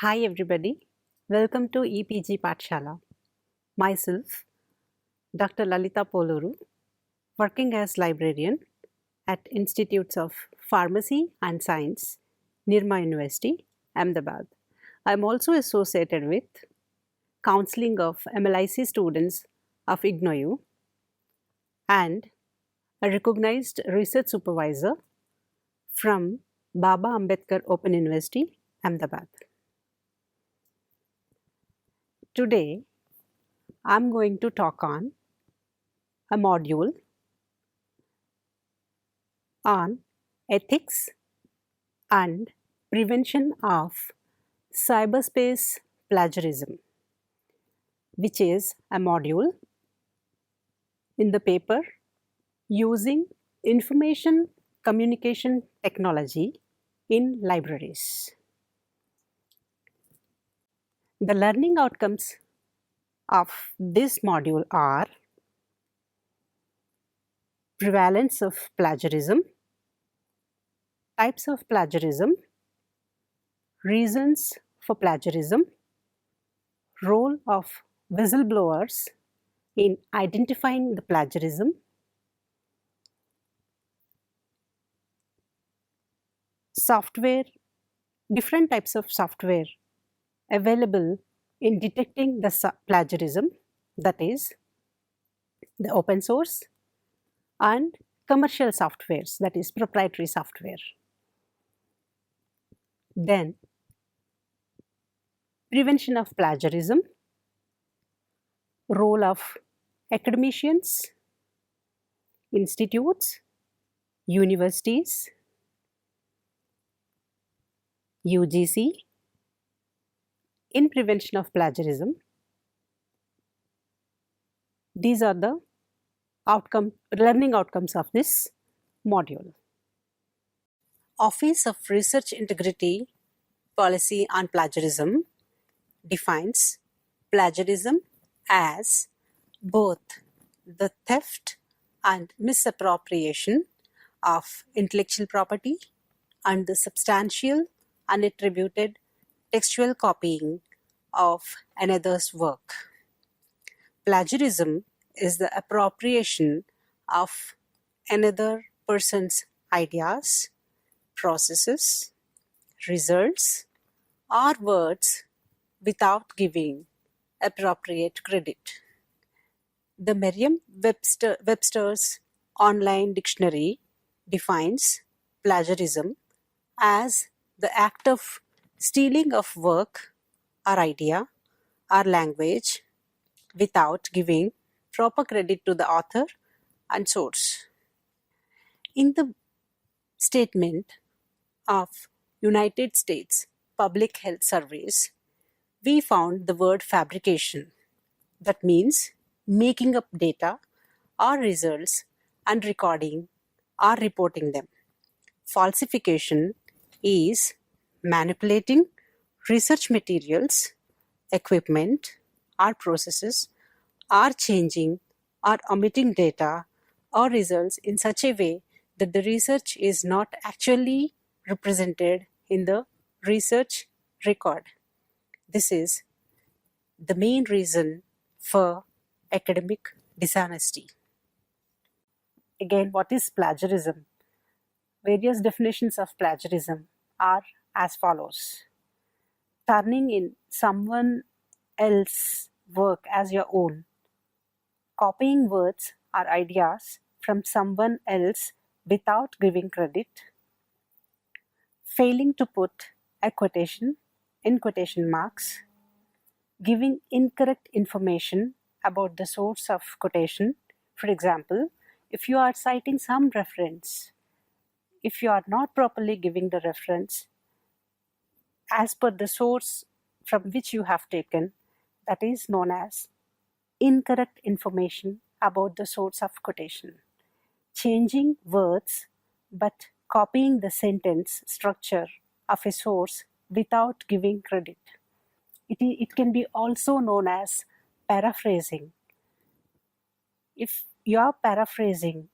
Hi everybody, welcome to EPG Pathshala. Myself, Dr. Lalita Poluru, working as librarian at Institutes of Pharmacy and Science, Nirma University, Ahmedabad. I am also associated with counseling of MLIC students of IGNOU and a recognized research supervisor from Baba Ambedkar Open University, Ahmedabad. Today, I'm going to talk on a module on ethics and prevention of cyberspace plagiarism, which is a module in the paper using information communication technology in libraries. The learning outcomes of this module are prevalence of plagiarism, types of plagiarism, reasons for plagiarism, role of whistleblowers in identifying the plagiarism, software, different types of software available in detecting the plagiarism, that is the open source, and commercial softwares, that is proprietary software. Then prevention of plagiarism, role of academicians, institutes, universities, UGC in prevention of plagiarism. These are the learning outcomes of this module. Office of Research Integrity Policy on Plagiarism defines plagiarism as both the theft and misappropriation of intellectual property and the substantial unattributed textual copying of another's work. Plagiarism is the appropriation of another person's ideas, processes, results, or words without giving appropriate credit. The Merriam-Webster's online dictionary defines plagiarism as the act of stealing of work or idea or language without giving proper credit to the author and source. In the statement of United States Public Health Service, we found the word fabrication. That means making up data or results and recording or reporting them. Falsification is manipulating research materials, equipment, or processes, or changing or omitting data or results in such a way that the research is not actually represented in the research record. This is the main reason for academic dishonesty. Again, what is plagiarism? Various definitions of plagiarism are as follows. Turning in someone else's work as your own, copying words or ideas from someone else without giving credit, failing to put a quotation in quotation marks, giving incorrect information about the source of quotation. For example, if you are citing some reference, if you are not properly giving the reference as per the source from which you have taken, that is known as incorrect information about the source of quotation. Changing words but copying the sentence structure of a source without giving credit. It can be also known as paraphrasing. If you are paraphrasing,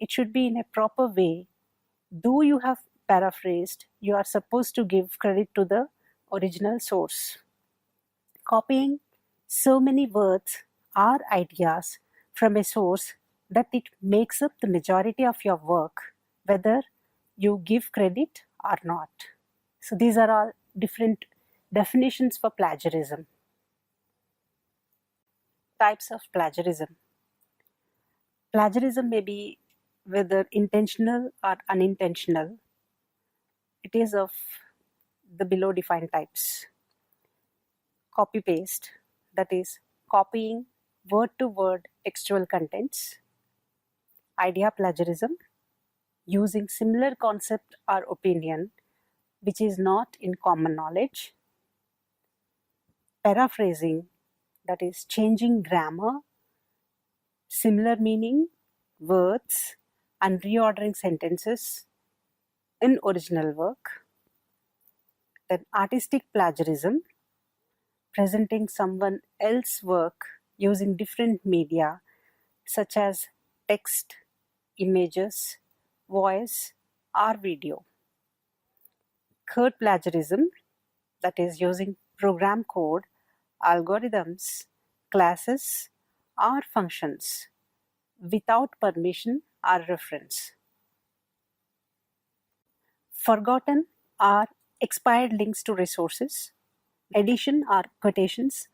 it should be in a proper way. Though you have paraphrased, you are supposed to give credit to the original source. Copying so many words or ideas from a source that it makes up the majority of your work, whether you give credit or not. So these are all different definitions for plagiarism. Types of plagiarism. Plagiarism may be whether intentional or unintentional. It is of the below defined types. Copy paste, that is copying word to word textual contents. Idea plagiarism, using similar concept or opinion which is not in common knowledge. Paraphrasing, that is changing grammar, similar meaning, words, and reordering sentences in original work. Then artistic plagiarism, presenting someone else's work using different media such as text, images, voice, or video. Third plagiarism, that is using program code, algorithms, classes, or functions without permission or reference. Forgotten or expired links to resources, addition or quotations,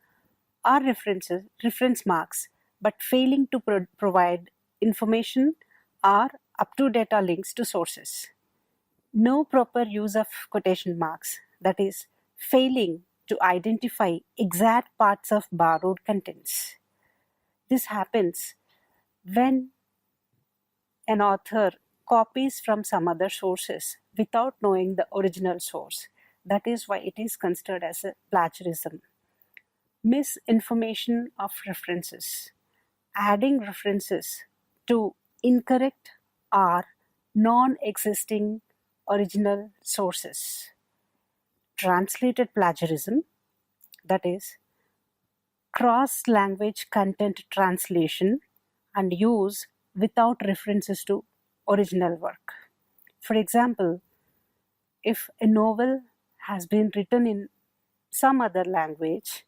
or reference marks, but failing to provide information or up-to-date links to sources. No proper use of quotation marks, that is, failing to identify exact parts of borrowed contents. This happens when an author copies from some other sources without knowing the original source. That is why it is considered as a plagiarism. Misinformation of references, adding references to incorrect or non-existing original sources. Translated plagiarism, that is cross-language content translation and use without references to original work. For example, if a novel has been written in some other language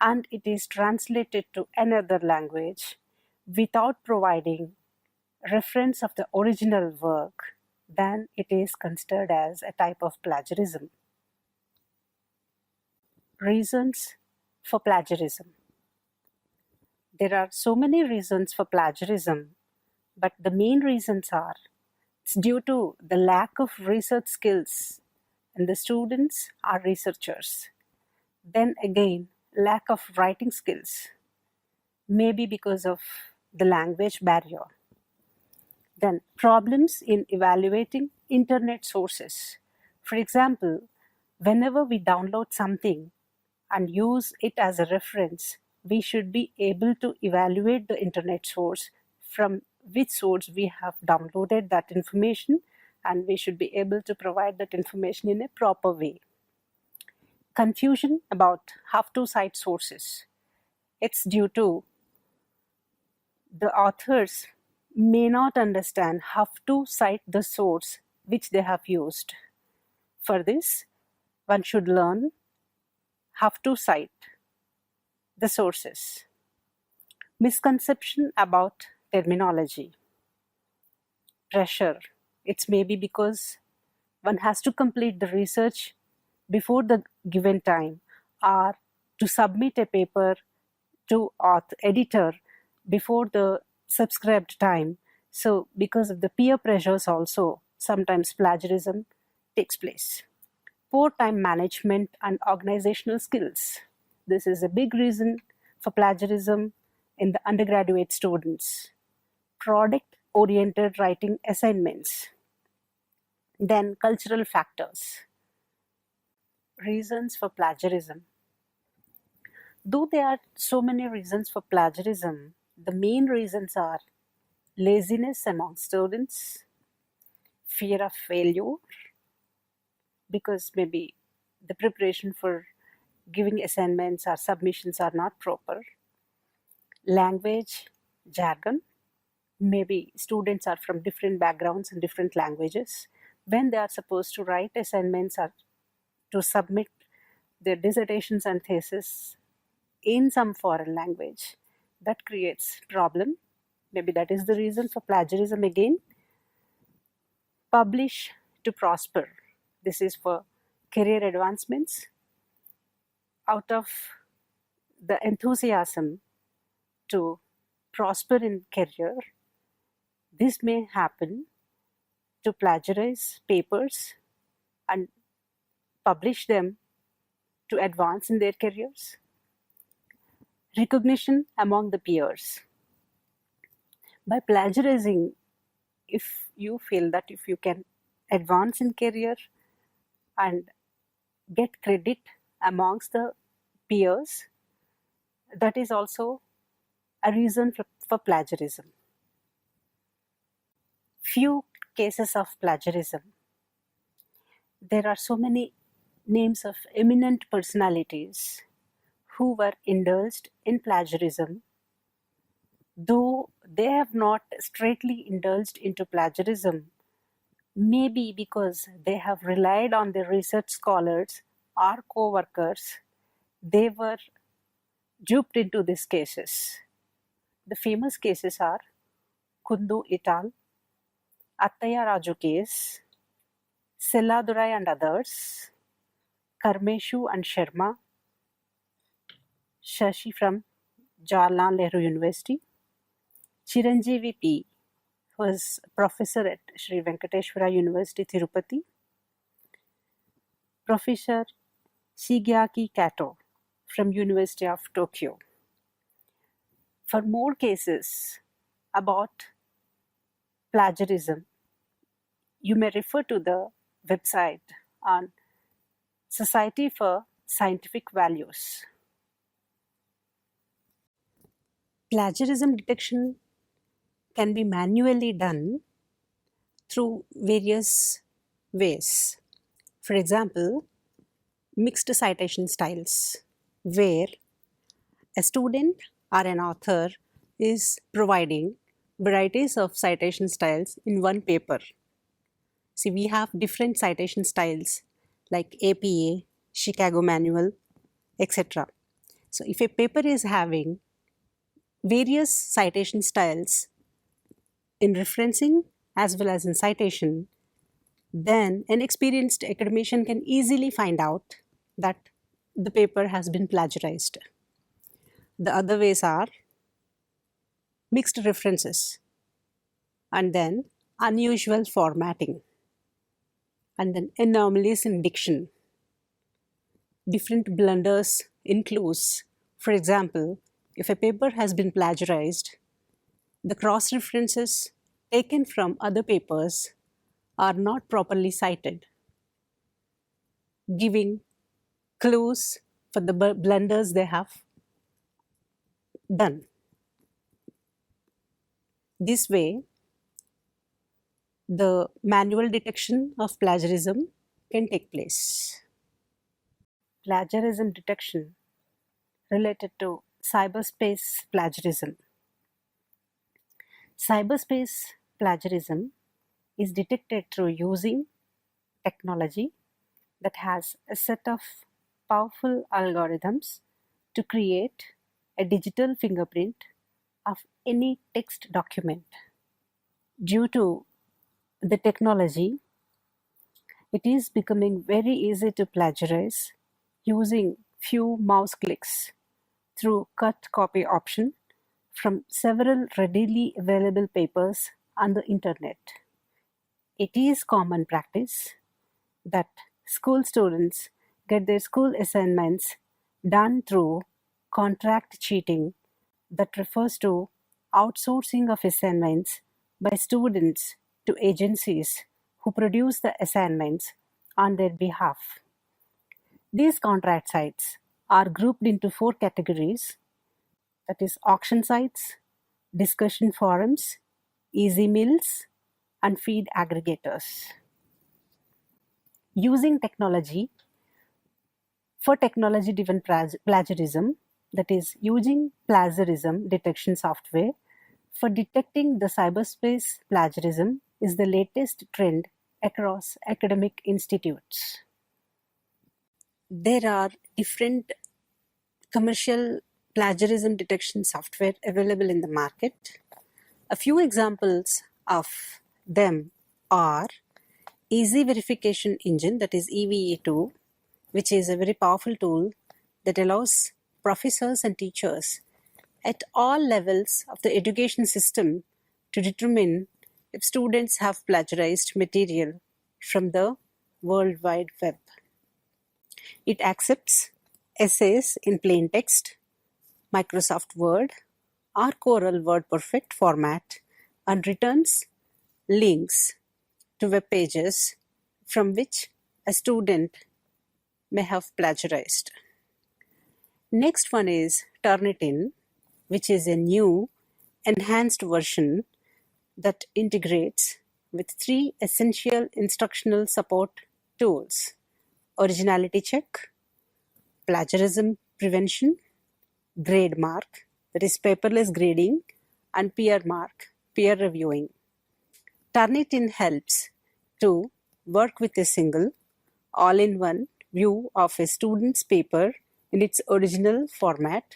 and it is translated to another language without providing reference of the original work, then it is considered as a type of plagiarism. Reasons for plagiarism. There are so many reasons for plagiarism, but the main reasons are it's due to the lack of research skills in the students or researchers. Then again, lack of writing skills, maybe because of the language barrier. Then problems in evaluating internet sources. For example, whenever we download something and use it as a reference, we should be able to evaluate the internet source from which source we have downloaded that information, and we should be able to provide that information in a proper way. Confusion about how to cite sources. It's due to the authors may not understand how to cite the source which they have used. For this, one should learn how to cite the sources. Misconception about terminology. Pressure. It's maybe because one has to complete the research before the given time or to submit a paper to editor before the subscribed time. So because of the peer pressures also, sometimes plagiarism takes place. Poor time management and organizational skills. This is a big reason for plagiarism in the undergraduate students. Product-oriented writing assignments. Then cultural factors. Reasons for plagiarism. Though there are so many reasons for plagiarism, the main reasons are laziness among students, fear of failure, because maybe the preparation for giving assignments or submissions are not proper. Language, jargon, maybe students are from different backgrounds and different languages. When they are supposed to write assignments or to submit their dissertations and thesis in some foreign language. That creates problem. Maybe that is the reason for plagiarism again. Publish to prosper. This is for career advancements. Out of the enthusiasm to prosper in career, this may happen to plagiarize papers and publish them to advance in their careers. Recognition among the peers. By plagiarizing, if you feel that if you can advance in career and get credit amongst the peers, that is also a reason for plagiarism. Few cases of plagiarism. There are so many names of eminent personalities who were indulged in plagiarism, though they have not straightly indulged into plagiarism, maybe because they have relied on their research scholars or co-workers, they were duped into these cases. The famous cases are Kundu et al., Attaya Raju case, Selladurai and others, Karmeshu and Sharma, Shashi from Jawaharlal Nehru University, Chiranjeevi P., who was professor at Sri Venkateshwara University, Tirupati, Professor Shigeaki Kato from University of Tokyo. For more cases about plagiarism, you may refer to the website on Society for Scientific Values. Plagiarism detection can be manually done through various ways. For example, mixed citation styles, where a student or an author is providing varieties of citation styles in one paper. See, we have different citation styles like APA, Chicago Manual, etc. So if a paper is having various citation styles in referencing as well as in citation, then an experienced academician can easily find out that the paper has been plagiarized. The other ways are mixed references, and then unusual formatting, and then anomalies in diction, different blunders in clues. For example, if a paper has been plagiarized, the cross-references taken from other papers are not properly cited, giving clues for the blunders they have done. This way, the manual detection of plagiarism can take place. Plagiarism detection related to cyberspace plagiarism. Cyberspace plagiarism is detected through using technology that has a set of powerful algorithms to create a digital fingerprint of any text document. Due to the technology, it is becoming very easy to plagiarize using few mouse clicks through cut copy option from several readily available papers on the internet. It is common practice that school students get their school assignments done through contract cheating, that refers to outsourcing of assignments by students to agencies who produce the assignments on their behalf. These contract sites are grouped into 4 categories, that is auction sites, discussion forums, easy mills, and feed aggregators. Using technology for technology-driven plagiarism, that is using plagiarism detection software for detecting the cyberspace plagiarism, is the latest trend across academic institutes. there are different commercial plagiarism detection software available in the market. A few examples of them are Easy Verification Engine, that is EVE2, which is a very powerful tool that allows professors and teachers at all levels of the education system to determine if students have plagiarized material from the World Wide Web. It accepts essays in plain text, Microsoft Word, or Corel WordPerfect format and returns links to web pages from which a student may have plagiarized. Next one is Turnitin, which is a new enhanced version that integrates with 3 essential instructional support tools: originality check, plagiarism prevention, grade mark, that is paperless grading, and peer mark, peer reviewing. Turnitin helps to work with a single, all-in-one view of a student's paper in its original format,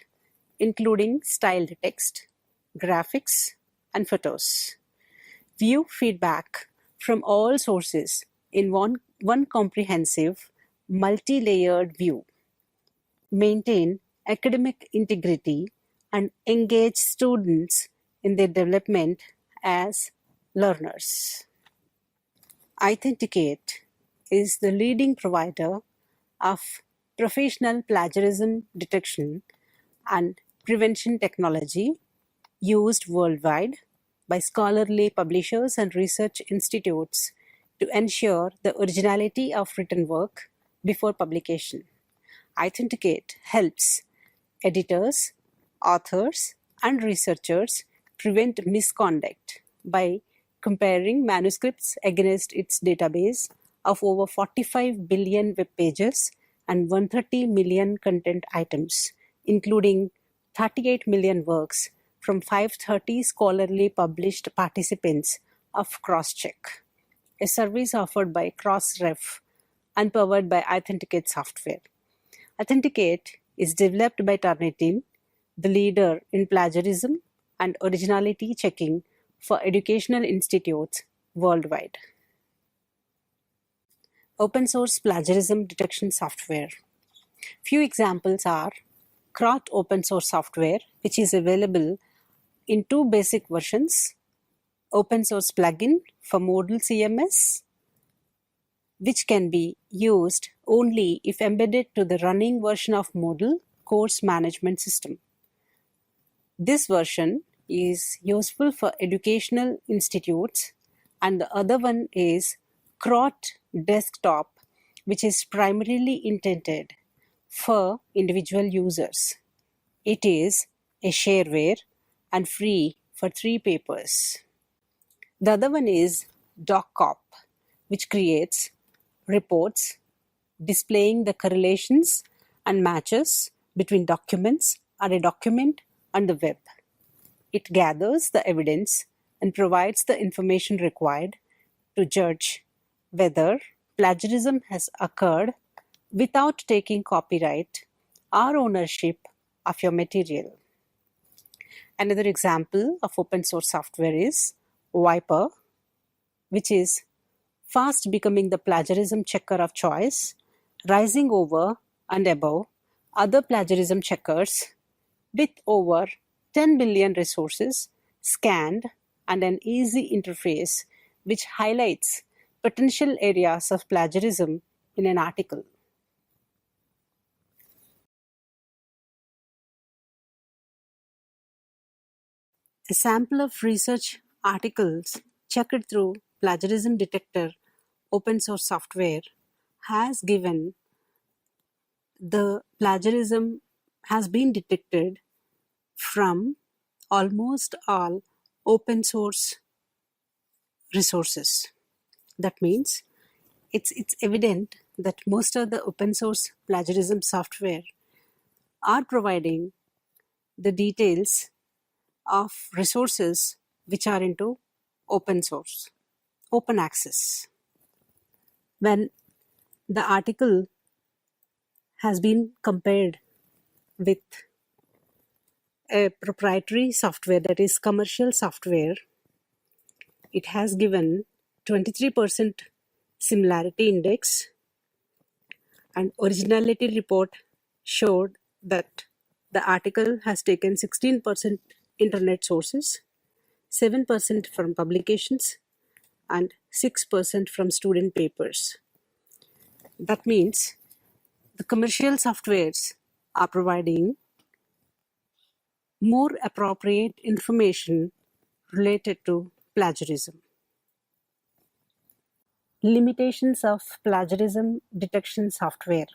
including styled text, graphics, and photos. View feedback from all sources in one comprehensive, multi-layered view. Maintain academic integrity and engage students in their development as learners. Authenticate is the leading provider of professional plagiarism detection and prevention technology used worldwide by scholarly publishers and research institutes to ensure the originality of written work before publication. Authenticate helps editors, authors, and researchers prevent misconduct by comparing manuscripts against its database of over 45 billion web pages and 130 million content items, including 38 million works from 530 scholarly published participants of Crosscheck, a service offered by Crossref and powered by Authenticate software. Authenticate is developed by Turnitin, the leader in plagiarism and originality checking for educational institutes worldwide. Open source plagiarism detection software. Few examples are Crot open source software, which is available in 2 basic versions: open source plugin for Moodle CMS, which can be used only if embedded to the running version of Moodle course management system. This version is useful for educational institutes, and the other one is Crot Desktop, which is primarily intended for individual users. It is a shareware and free for 3 papers. The other one is DocCop, which creates reports displaying the correlations and matches between documents and a document and the web. It gathers the evidence and provides the information required to judge whether plagiarism has occurred without taking copyright or ownership of your material. Another example of open source software is Viper, which is fast becoming the plagiarism checker of choice, rising over and above other plagiarism checkers with over 10 billion resources scanned and an easy interface which highlights potential areas of plagiarism in an article. A sample of research articles checked through Plagiarism Detector open source software has given the plagiarism has been detected from almost all open source resources. That means it's evident that most of the open source plagiarism software are providing the details of resources which are into open source, open access. When the article has been compared with a proprietary software, that is commercial software. It has given 23% similarity index, and originality report showed that the article has taken 16% internet sources, 7% from publications, and 6% from student papers. That means the commercial softwares are providing more appropriate information related to plagiarism. Limitations of plagiarism detection software.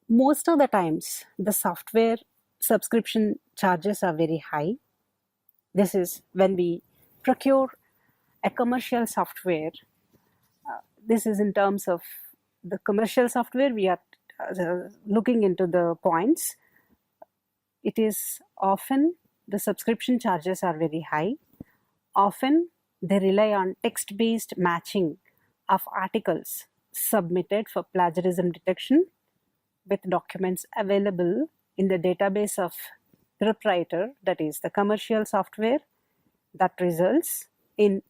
Most of the times, the software subscription charges are very high. This is when we procure a commercial software. This is in terms of the commercial software, we are looking into the points. It is often the subscription charges are very high. Often they rely on text-based matching of articles submitted for plagiarism detection with documents available in the database of the proprietor, that is the commercial software, that results in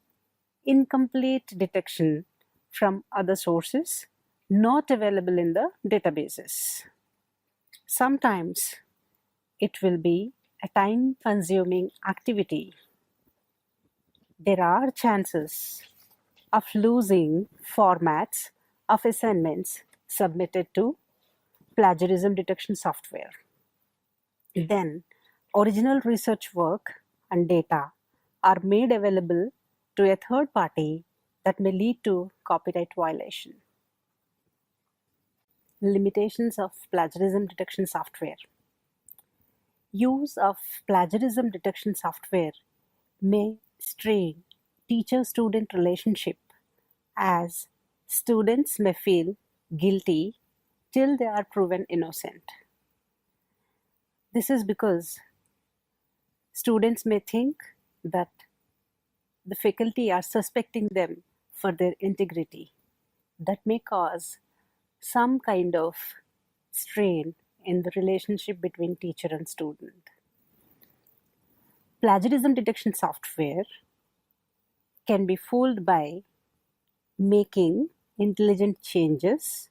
incomplete detection from other sources not available in the databases. Sometimes it will be a time-consuming activity. There are chances of losing formats of assignments submitted to plagiarism detection software. Then, original research work and data are made available to a third party that may lead to copyright violation. Limitations of plagiarism detection software. Use of plagiarism detection software may strain teacher-student relationship, as students may feel guilty till they are proven innocent. This is because students may think that the faculty are suspecting them for their integrity. That may cause some kind of strain in the relationship between teacher and student. Plagiarism detection software can be fooled by making intelligent changes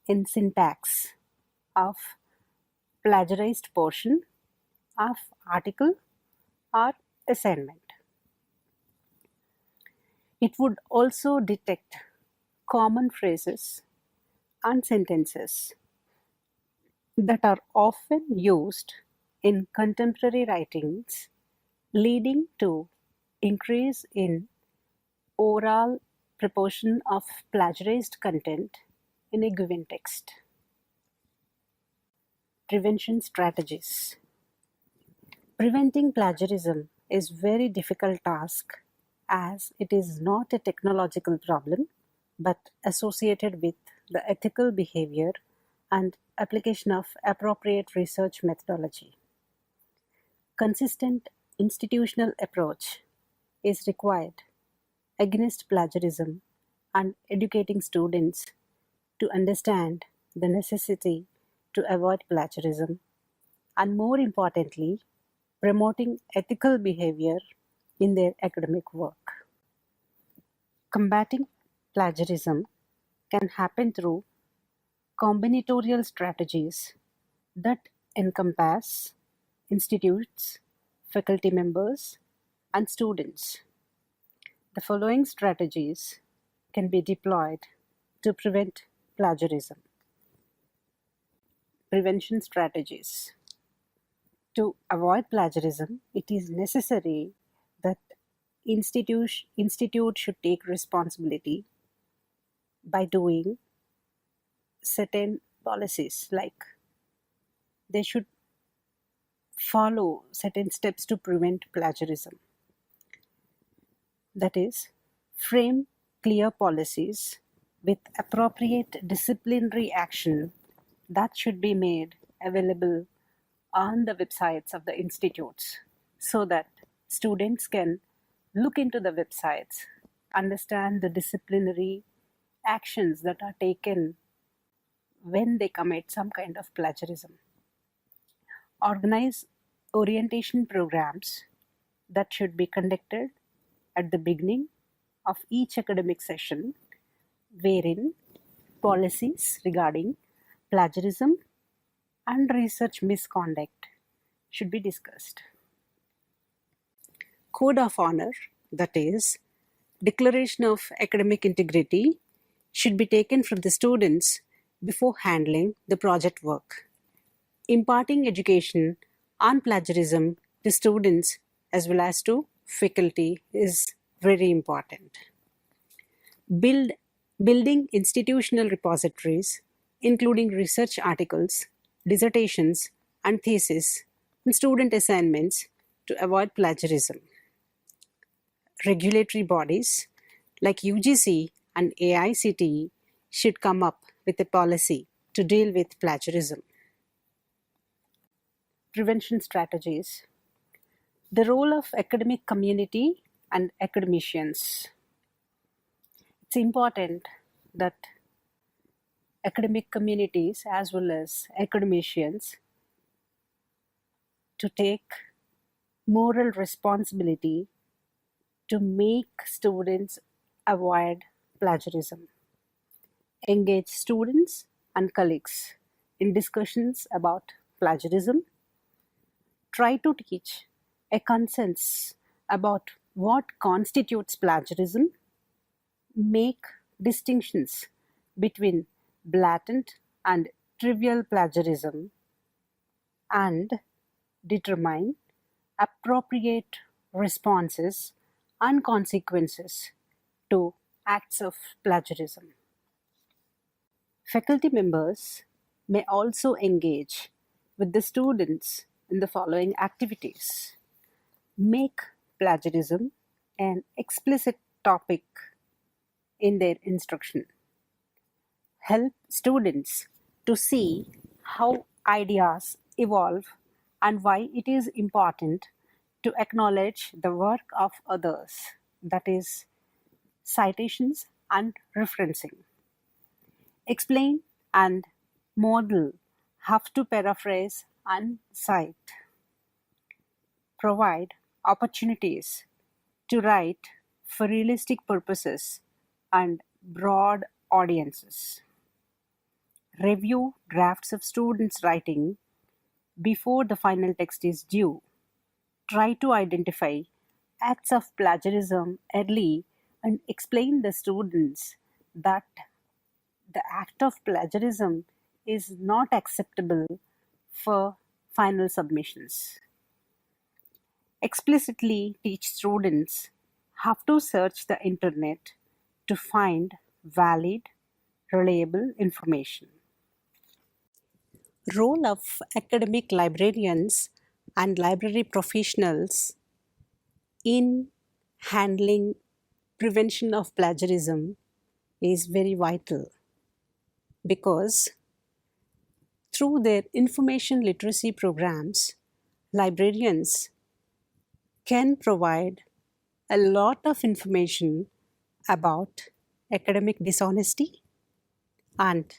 in syntax of plagiarized portion of article or assignment. It would also detect common phrases and sentences that are often used in contemporary writings, leading to increase in overall proportion of plagiarized content in a given text. Prevention strategies. Preventing plagiarism is a very difficult task, as it is not a technological problem but associated with the ethical behavior and application of appropriate research methodology. Consistent institutional approach is required against plagiarism and educating students to understand the necessity to avoid plagiarism, and more importantly, promoting ethical behavior in their academic work. Combating plagiarism can happen through combinatorial strategies that encompass institutes, faculty members, and students. The following strategies can be deployed to prevent plagiarism. Prevention strategies. To avoid plagiarism, it is necessary that institute should take responsibility by doing certain policies, like they should follow certain steps to prevent plagiarism. That is, frame clear policies with appropriate disciplinary action that should be made available on the websites of the institutes, so that students can look into the websites, understand the disciplinary actions that are taken when they commit some kind of plagiarism. Organize orientation programs that should be conducted at the beginning of each academic session, wherein policies regarding plagiarism and research misconduct should be discussed. Code of honor, that is, declaration of academic integrity, should be taken from the students before handling the project work. Imparting education on plagiarism to students as well as to faculty is very important. Building institutional repositories, including research articles, dissertations, and theses, and student assignments to avoid plagiarism. Regulatory bodies like UGC and AICTE should come up with a policy to deal with plagiarism. Prevention strategies. The role of academic community and academicians. It's important that academic communities as well as academicians to take moral responsibility to make students avoid plagiarism. Engage students and colleagues in discussions about plagiarism. Try to teach a consensus about what constitutes plagiarism. Make distinctions between blatant and trivial plagiarism and determine appropriate responses and consequences to acts of plagiarism. Faculty members may also engage with the students in the following activities. Make plagiarism an explicit topic in their instruction. Help students to see how ideas evolve and why it is important to acknowledge the work of others, that is, citations and referencing. Explain and model how to paraphrase and cite. Provide opportunities to write for realistic purposes and broad audiences. Review drafts of students' writing before the final text is due. Try to identify acts of plagiarism early and explain the students that the act of plagiarism is not acceptable for final submissions. Explicitly teach students how to search the internet to find valid, reliable information. Role of academic librarians and library professionals in handling prevention of plagiarism is very vital, because through their information literacy programs, librarians can provide a lot of information about academic dishonesty and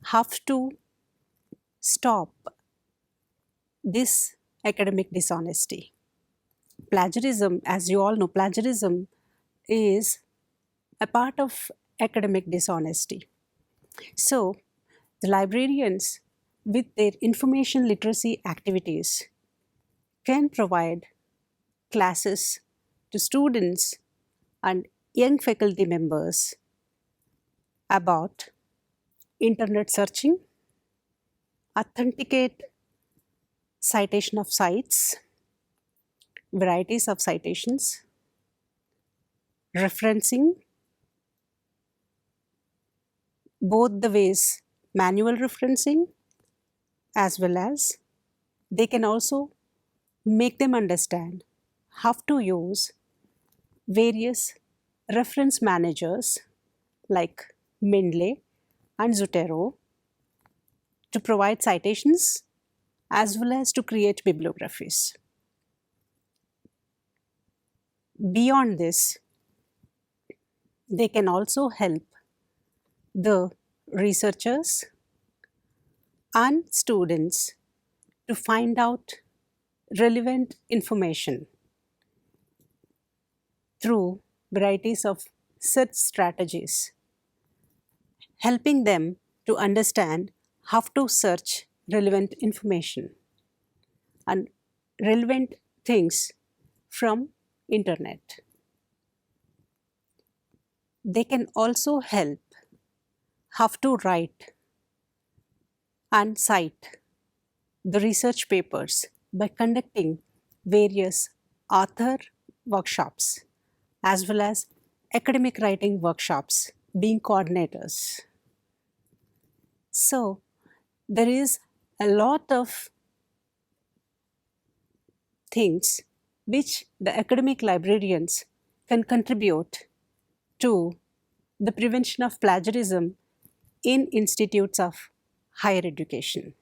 how to stop this academic dishonesty. Plagiarism, as you all know, plagiarism is a part of academic dishonesty. So, the librarians, with their information literacy activities, can provide classes to students and young faculty members about internet searching, authenticate citation of sites, varieties of citations, referencing, both the ways manual referencing as well as they can also make them understand how to use various reference managers like Mendeley and Zotero to provide citations as well as to create bibliographies. Beyond this, they can also help the researchers and students to find out relevant information through varieties of search strategies, helping them to understand how to search relevant information and relevant things from internet. They can also help how to write and cite the research papers by conducting various author workshops as well as academic writing workshops, being coordinators. So, there is a lot of things which the academic librarians can contribute to the prevention of plagiarism in institutes of higher education.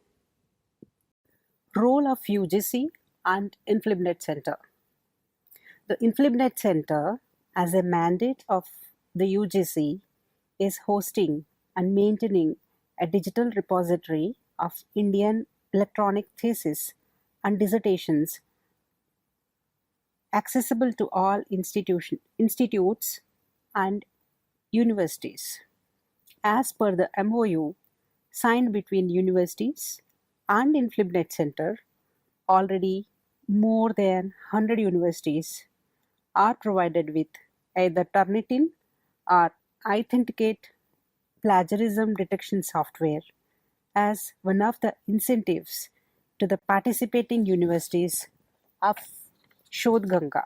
Role of UGC and InflibNet Center. The InflibNet Center, as a mandate of the UGC, is hosting and maintaining a digital repository of Indian electronic theses and dissertations accessible to all institutes and universities. As per the MOU signed between universities and InflibNet Center, already more than 100 universities are provided with either Turnitin or Authenticate plagiarism detection software as one of the incentives to the participating universities of Shodhganga.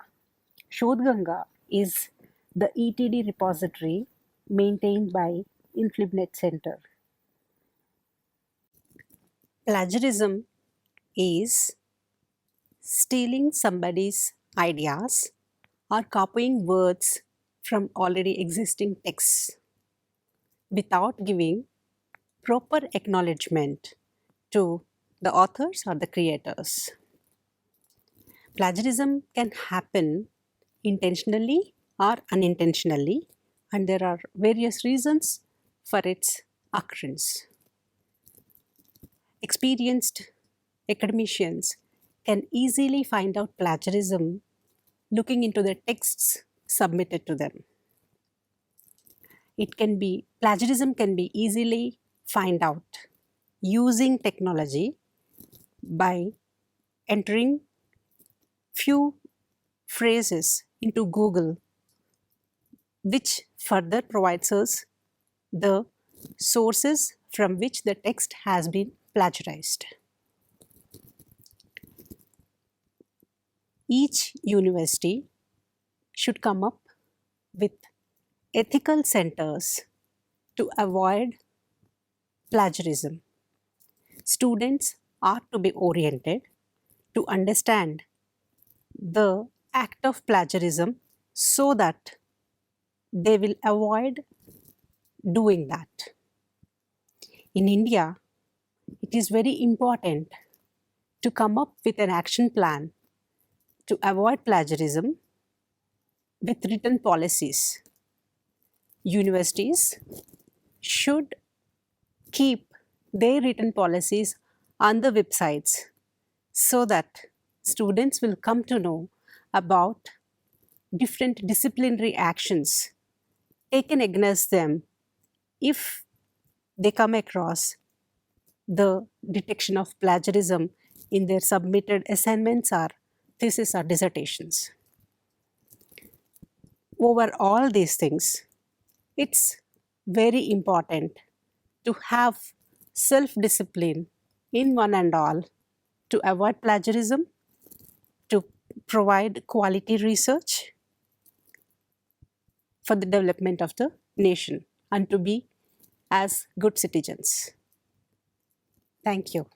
Shodhganga is the ETD repository maintained by InflibNet Center. Plagiarism is stealing somebody's ideas or copying words from already existing texts without giving proper acknowledgement to the authors or the creators. Plagiarism can happen intentionally or unintentionally, and there are various reasons for its occurrence. Experienced academicians can easily find out plagiarism looking into the texts submitted to them. Plagiarism can be easily find out using technology by entering few phrases into Google, which further provides us the sources from which the text has been plagiarized. Each university should come up with ethical centers to avoid plagiarism. Students are to be oriented to understand the act of plagiarism so that they will avoid doing that. In India, it is very important to come up with an action plan to avoid plagiarism with written policies. Universities should keep their written policies on the websites so that students will come to know about different disciplinary actions taken against them if they come across the detection of plagiarism in their submitted assignments or thesis or dissertations. Over all these things, it's very important to have self-discipline in one and all to avoid plagiarism, to provide quality research for the development of the nation, and to be as good citizens. Thank you.